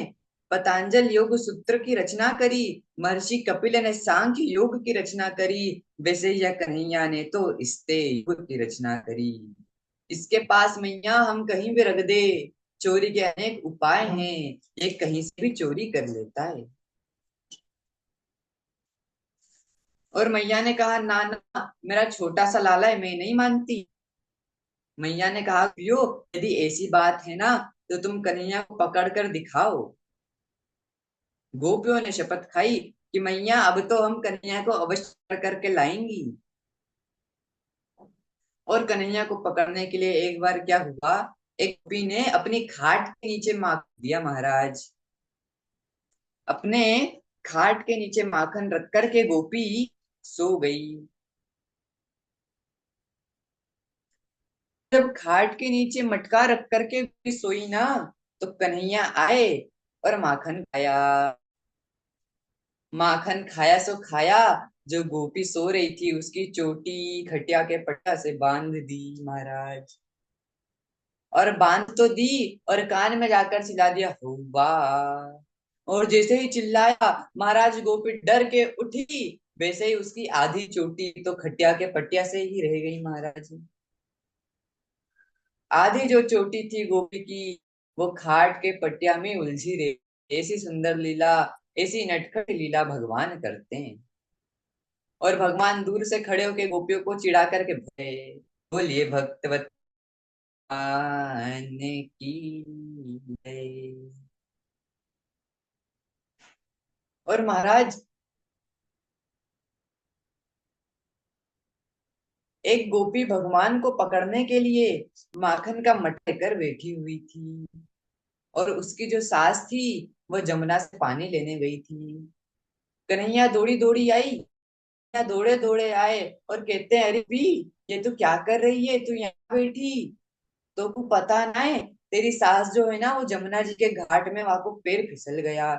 पतंजल योग सूत्र की रचना करी, महर्षि कपिल ने सांख्य योग की रचना करी, वैसे यह कन्हैया ने तो स्ते योग की रचना करी। इसके पास मैया हम कहीं भी रख दे, चोरी के अनेक उपाय हैं, ये कहीं से भी चोरी कर लेता है। और मैया ने कहा, ना ना, मेरा छोटा सा लाला है, मैं नहीं मानती। मैया ने कहा, पियो, यदि ऐसी बात है ना तो तुम कन्हैया को पकड़ कर दिखाओ। गोपियों ने शपथ खाई कि मैया अब तो हम कन्हैया को अवश्य पकड़ करके लाएंगी। और कन्हैया को पकड़ने के लिए एक बार क्या हुआ, एक गोपी ने अपनी खाट के नीचे माखन दिया महाराज। अपने खाट के नीचे माखन रख करके गोपी सो गई। जब खाट के नीचे मटका रख करके गोपी सोई ना, तो कन्हैया आए और माखन खाया। माखन खाया सो खाया, जो गोपी सो रही थी उसकी चोटी खटिया के पट्टा से बांध दी महाराज। और बांध तो दी, और कान में जाकर चिल्ला दिया, हुआ। और जैसे ही चिल्लाया, महाराज गोपी डर के उठी, वैसे ही उसकी आधी चोटी तो खटिया के पट्टिया से ही रह गई महाराज। आधी जो चोटी थी गोपी की, वो खाट के पट्टिया में उलझी रही। ऐसी सुंदर लीला, ऐसी नटखट लीला भगवान करते हैं। और भगवान दूर से खड़े होके गोपियों को चिढ़ा करके बोले, बोलिए भक्तवत मान की जय। और महाराज, एक गोपी भगवान को पकड़ने के लिए माखन का मट लेकर बैठी हुई थी, और उसकी जो सास थी वो जमुना से पानी लेने गई थी। कन्हैया दौड़ी दौड़ी आई, कन्हैया दौड़े दौड़े आए और कहते हैं, अरे भी, ये तू क्या कर रही है, तू यहाँ बैठी, तो को पता ना है, तेरी सास जो है ना वो जमुना जी के घाट में वहां को पैर फिसल गया।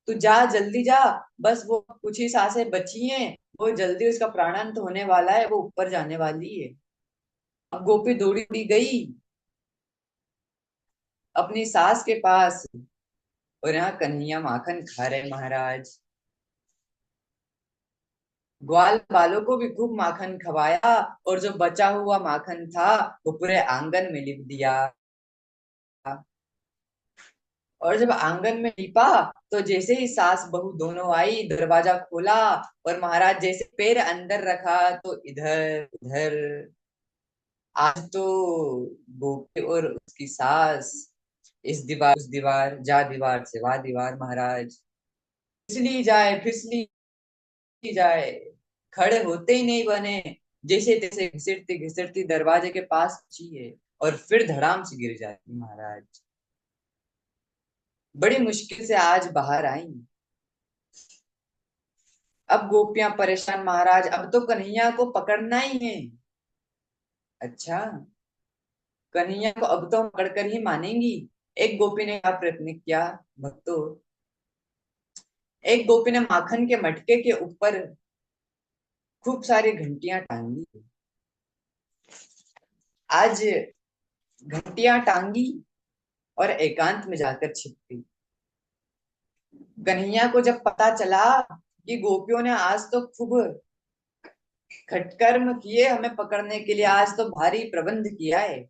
तू जा, जल्दी जा, बस वो कुछ ही सांसें बची हैं, वो जल्दी उसका प्राणांत होने वाला है, वो ऊपर जाने वाली है। अब गोपी दौड़ी दौड़ी गई अपनी सास के पास, और यहाँ कन्हैया माखन खा रहे महाराज। ग्वाल बालों को भी खूब माखन खवाया, और जो बचा हुआ माखन था वो पूरे आंगन में लिप दिया। और जब आंगन में लिपा, तो जैसे ही सास बहू दोनों आई, दरवाजा खोला, और महाराज जैसे पैर अंदर रखा तो इधर उधर, आज तो गोपी और उसकी सास इस दीवार उस दीवार, जा दीवार से वाह दीवार महाराज। फिसली जाए फिसली जाए, खड़े होते ही नहीं बने, जैसे तैसे घिसटती घिसटती दरवाजे के पास पहुंची है, और फिर धड़ाम से गिर जाती महाराज। बड़ी मुश्किल से आज बाहर आई। अब गोपियां परेशान महाराज, अब तो कन्हैया को पकड़ना ही है। अच्छा, कन्हैया को अब तो पकड़कर ही मानेंगी। एक गोपी ने क्या प्रयत्न किया भक्तों, एक गोपी ने माखन के मटके के ऊपर खूब सारी घंटियां टांगी। आज घंटियां टांगी और एकांत में जाकर छिप गई। कन्हैया को जब पता चला कि गोपियों ने आज तो खूब खटकर्म किए हमें पकड़ने के लिए, आज तो भारी प्रबंध किया है,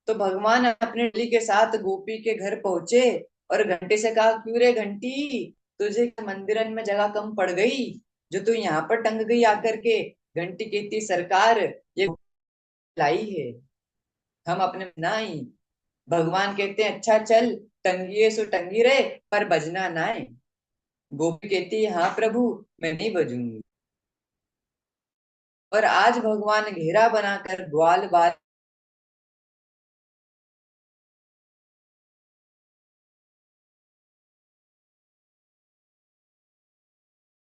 तो भगवान अपने डली के साथ गोपी के घर पहुंचे, और घंटी से कहा, क्यों रे घंटी, तुझे मंदिरन में जगह कम पड़ गई, जो तू यहाँ पर टंग गई आकर के। घंटी कहती, सरकार, ये लाई है, हम अपने ना आई। भगवान कहते हैं, अच्छा चल, टंगिए सो टंगी रहे, पर बजना ना है। गोपी कहती है, हाँ प्रभु, मैं नहीं बजूंगी। और आज भगवान घेरा बनाकर ग्वाल बाल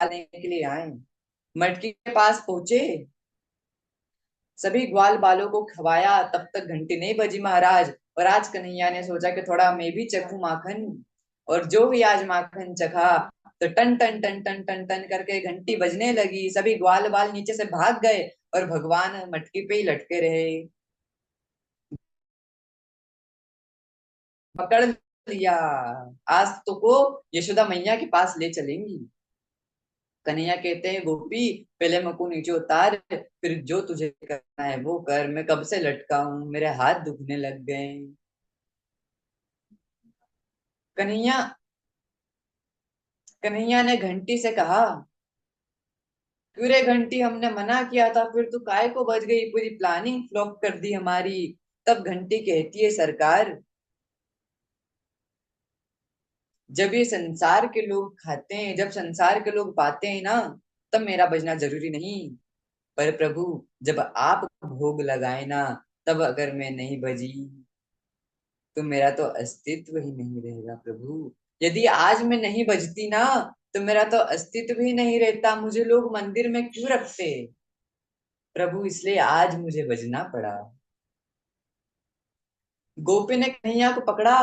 लेने के लिए आए, मटकी के पास पहुंचे, सभी ग्वाल बालों को खवाया, तब तक घंटी नहीं बजी महाराज। और आज कन्हैया ने सोचा कि थोड़ा मैं भी चखूं माखन, और जो भी आज माखन चखा, तो टन टन टन टन टन टन करके घंटी बजने लगी। सभी ग्वाल बाल नीचे से भाग गए और भगवान मटकी पे ही लटके रहे। पकड़ लिया, आज तो को यशोदा मैया के पास ले चलेंगी। कन्हैया कहते हैं गोपी पहले मको नीचे उतार, फिर जो तुझे करना है वो कर। मैं कब से लटका हूं, मेरे हाथ दुखने लग गए। कन्हैया कन्हैया ने घंटी से कहा, क्यों रे घंटी, हमने मना किया था, फिर तू काय को बच गई, पूरी प्लानिंग फ्लॉप कर दी हमारी। तब घंटी कहती है, सरकार जब ये संसार के लोग खाते हैं, जब संसार के लोग पाते हैं ना, तब मेरा बजना जरूरी नहीं। पर प्रभु जब आप भोग लगाए ना, तब अगर मैं नहीं बजी तो मेरा तो अस्तित्व ही नहीं रहेगा प्रभु। यदि आज मैं नहीं बजती ना, तो मेरा तो अस्तित्व ही नहीं रहता। मुझे लोग मंदिर में क्यों रखते प्रभु, इसलिए आज मुझे बजना पड़ा। गोपी ने कन्हैया को पकड़ा,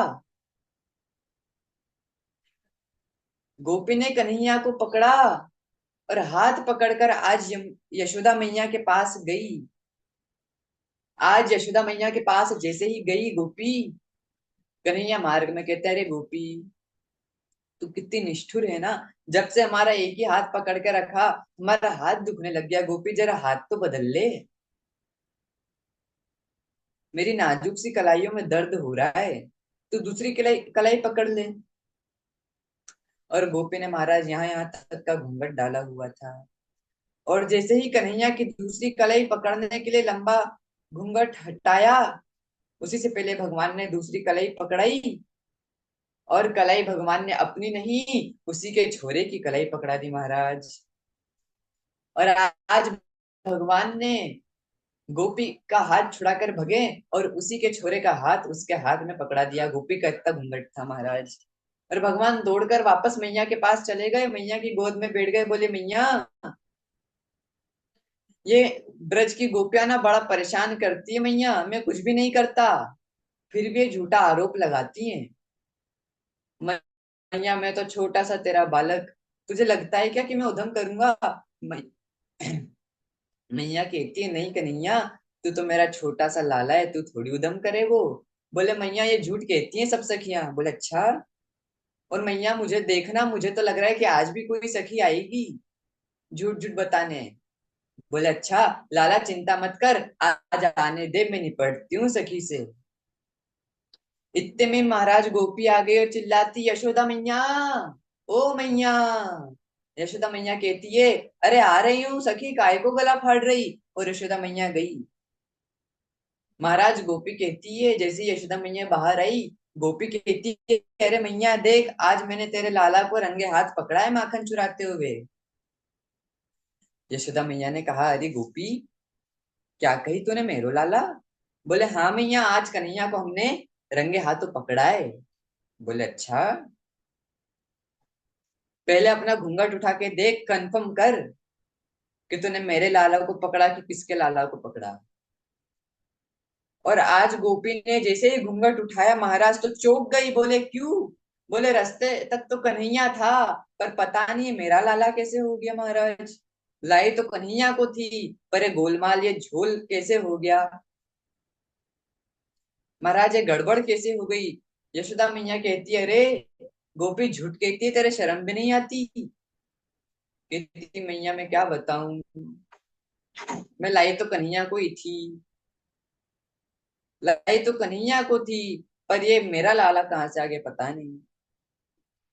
गोपी ने कन्हैया को पकड़ा और हाथ पकड़कर आज यशोदा मैया के पास गई। आज यशोदा मैया के पास जैसे ही गई गोपी, कन्हैया मार्ग में कहते, अरे गोपी तू कितनी निष्ठुर है ना, जब से हमारा एक ही हाथ पकड़ के रखा हमारा हाथ दुखने लग गया। गोपी जरा हाथ तो बदल ले, मेरी नाजुक सी कलाइयों में दर्द हो रहा है, तू दूसरी कलाई कलाई पकड़ ले। और गोपी ने महाराज यहाँ यहाँ तक का घूंघट डाला हुआ था, और जैसे ही कन्हैया की दूसरी कलाई पकड़ने के लिए लंबा घूंघट हटाया, उसी से पहले भगवान ने दूसरी कलाई पकड़ाई, और कलाई भगवान ने अपनी नहीं उसी के छोरे की कलाई पकड़ा दी महाराज। और आज भगवान ने गोपी का हाथ छुड़ाकर भगे और उसी के छोरे का हाथ उसके हाथ में पकड़ा दिया। गोपी का इतना घूंघट था महाराज। और भगवान दौड़कर वापस मैया के पास चले गए, मैया की गोद में बैठ गए, बोले मैया ये ब्रज की गोपियां ना बड़ा परेशान करती है मैया, मैं कुछ भी नहीं करता, फिर भी ये झूठा आरोप लगाती हैं। मैया मैं तो छोटा सा तेरा बालक, तुझे लगता है क्या कि मैं उधम करूंगा। मै- मैया कहती है, नहीं कन्हैया तू तो मेरा छोटा सा लाला है, तू थोड़ी उधम करे वो। बोले मैया ये झूठ कहती हैं सब सखियां। बोले अच्छा, और मैया मुझे देखना, मुझे तो लग रहा है कि आज भी कोई सखी आएगी झूठ झूठ बताने। बोले अच्छा लाला चिंता मत कर, आज आने दे, मैं निपटती हूँ सखी से। इतने में महाराज गोपी आ गई और चिल्लाती, यशोदा मैया, ओ मैया। यशोदा मैया कहती है, अरे आ रही हूँ सखी, काय को गला फाड़ रही। और यशोदा मैया गई। महाराज गोपी कहती है, जैसे यशोदा मैया बाहर आई, गोपी कहती है, अरे मैया देख, आज मैंने तेरे लाला को रंगे हाथ पकड़ा है माखन चुराते हुए। यशोदा मैया ने कहा, अरे गोपी क्या कही तूने मेरो लाला। बोले हाँ मैया, आज कन्हैया को हमने रंगे हाथों पकड़ा है। बोले अच्छा, पहले अपना घूंघट उठा के देख, कंफर्म कर कि तूने मेरे लाला को पकड़ा कि किसके लाला को पकड़ा। और आज गोपी ने जैसे ही घूंघट उठाया महाराज तो चौंक गई। बोले क्यों। बोले रास्ते तक तो कन्हैया था, पर पता नहीं मेरा लाला कैसे हो गया महाराज। लाई तो कन्हैया को थी, पर ये गोलमाल ये झोल कैसे हो गया महाराज, ये गड़बड़ कैसे हो गई। यशोदा मैया कहती है, अरे गोपी झूठ कहती है, तेरे शर्म भी नहीं आती। कहती मैया मैं क्या बताऊं, मैं लाई तो कन्हैया को ही थी, लाई तो कन्हैया को थी, पर ये मेरा लाला कहाँ से आ गया पता नहीं।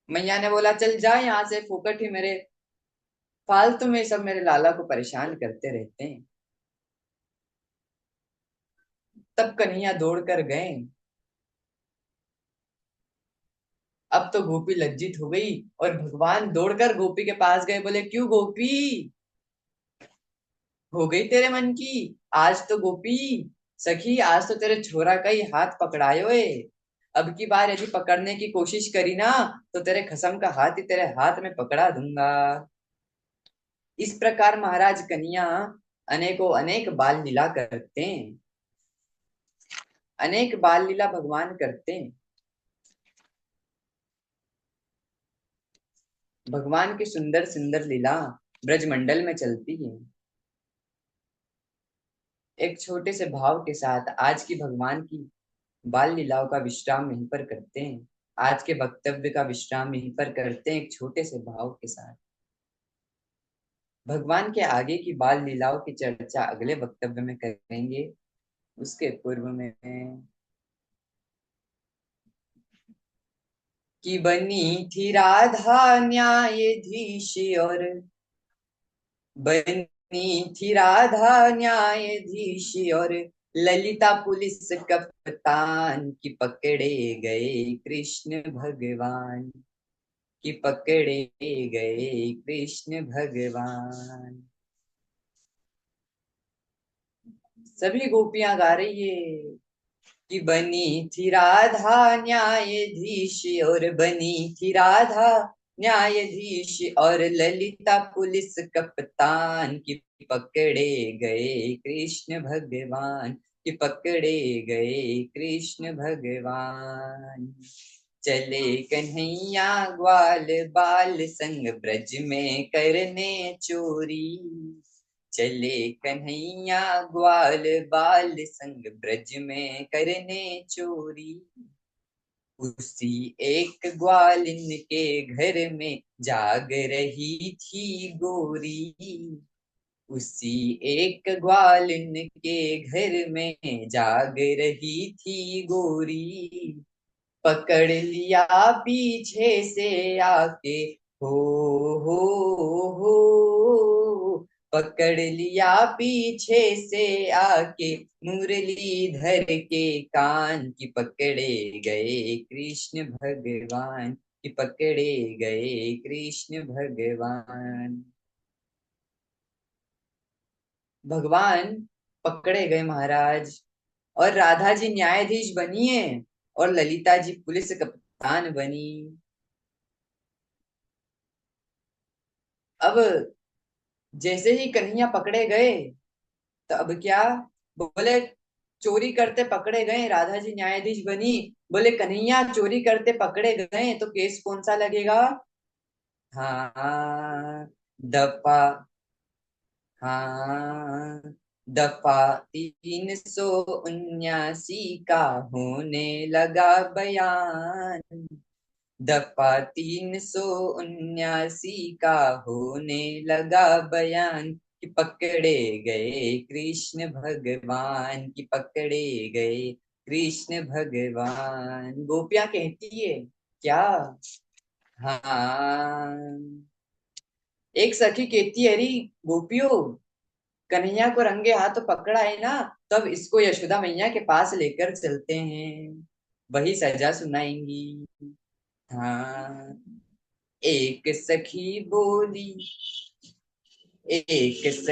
मैया ने बोला चल जा यहाँ से, फोकट ही मेरे फालतू में सब मेरे लाला को परेशान करते रहते हैं। तब कन्हैया दौड़ कर गए। अब तो गोपी लज्जित हो गई और भगवान दौड़कर गोपी के पास गए। बोले क्यों गोपी, हो गई तेरे मन की। आज तो गोपी सखी, आज तो तेरे छोरा का ही हाथ पकड़ायो है। अब की बार यदि पकड़ने की कोशिश करी ना, तो तेरे खसम का हाथ ही तेरे हाथ में पकड़ा दूंगा। इस प्रकार महाराज कन्हैया अनेकों अनेक बाल लीला करते हैं, अनेक बाल लीला भगवान करते हैं। भगवान की सुंदर सुंदर लीला ब्रजमंडल में चलती है। एक छोटे से भाव के साथ आज की भगवान की बाल लीलाओं का विश्राम यहीं पर करते हैं। आज के वक्तव्य का विश्राम यहीं पर करते हैं एक छोटे से भाव के साथ। भगवान के आगे की बाल लीलाओं की चर्चा अगले वक्तव्य में करेंगे। उसके पूर्व में कि बनी थी राधा न्यायाधीश और बनी थी राधा न्यायाधीश और ललिता पुलिस कप्तान की पकड़े गए कृष्ण भगवान, कि पकड़े गए कृष्ण भगवान। सभी गोपियां गा रही है कि बनी थी राधा न्यायाधीश और बनी थी राधा न्यायाधीश और ललिता पुलिस कप्तान, की पकड़े गए कृष्ण भगवान, कि पकड़े गए कृष्ण भगवान। चले कन्हैया ग्वाल बाल संग ब्रज में करने चोरी, चले कन्हैया ग्वाल बाल संग ब्रज में करने चोरी। उसी एक ग्वालिन के घर में जाग रही थी गोरी, उसी एक ग्वालिन के घर में जाग रही थी गोरी। पकड़ लिया पीछे से आके, हो हो हो, पकड़ लिया पीछे से आके मुरलीधर के कान, की पकड़े गए कृष्ण भगवान, की पकड़े गए कृष्ण भगवान। भगवान पकड़े गए महाराज, और राधा जी न्यायाधीश बनी है और ललिता जी पुलिस कप्तान बनी। अब जैसे ही कन्हैया पकड़े गए तो अब क्या, बोले चोरी करते पकड़े गए, राधा जी न्यायाधीश बनी। बोले कन्हैया चोरी करते पकड़े गए तो केस कौन सा लगेगा? हाँ, दफा, हाँ, दफा 379 का होने लगा बयान, दफा 379 का होने लगा बयान, कि पकड़े गए कृष्ण भगवान, की पकड़े गए कृष्ण भगवान। गोपियां कहती है क्या? हाँ, एक सखी कहती है, अरे गोपियों, कन्हैया को रंगे हाथ पकड़ा है ना, तब इसको यशोदा मैया के पास लेकर चलते हैं, वही सजा सुनाएंगी। हाँ, एक सखी बोली, एक सखी